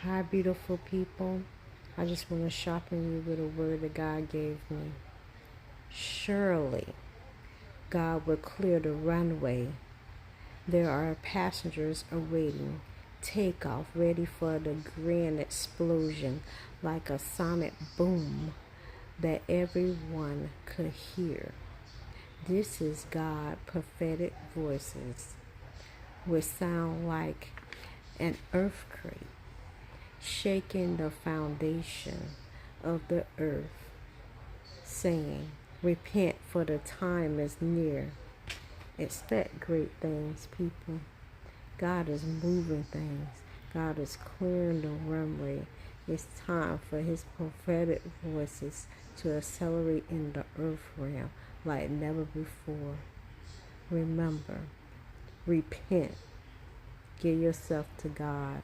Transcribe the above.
Hi, beautiful people. I just want to sharpen you with a word that God gave me. Surely, God will clear the runway. There are passengers awaiting takeoff, ready for the grand explosion, like a sonic boom that everyone could hear. This is God prophetic voices, which sound like an earthquake shaking the foundation of the earth, saying, repent, for the time is near. Expect great things, people. God is moving things. God is clearing the runway. It's time for his prophetic voices to accelerate in the earth realm like never before. Remember, repent. Give yourself to God.